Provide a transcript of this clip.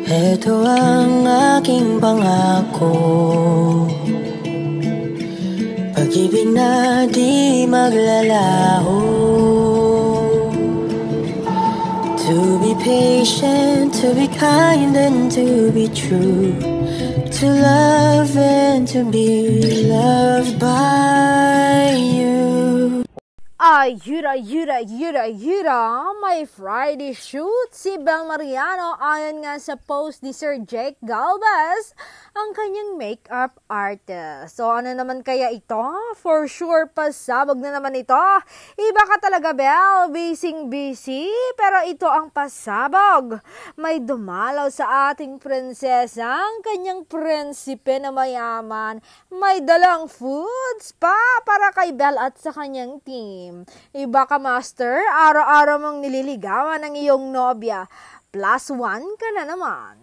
Ito ang aking pangako, pag-ibig na di maglalaho. To be patient, to be kind and to be true, to love and to be loved by you. Yura, may Friday shoot si Bel Mariano ayon nga sa post ni Sir Jake Galvez, ang kanyang makeup artist. So ano naman kaya ito? For sure, pasabog na naman ito. Iba ka talaga, Bel. Busy, pero ito ang pasabog. May dumalaw sa ating prinsesa, ang kanyang prinsipe na mayaman. May dalang foods pa para kay Bel at sa kanyang team. Iba ka, master. Araw-araw mong nililigawan ng iyong nobya. +1 ka na naman.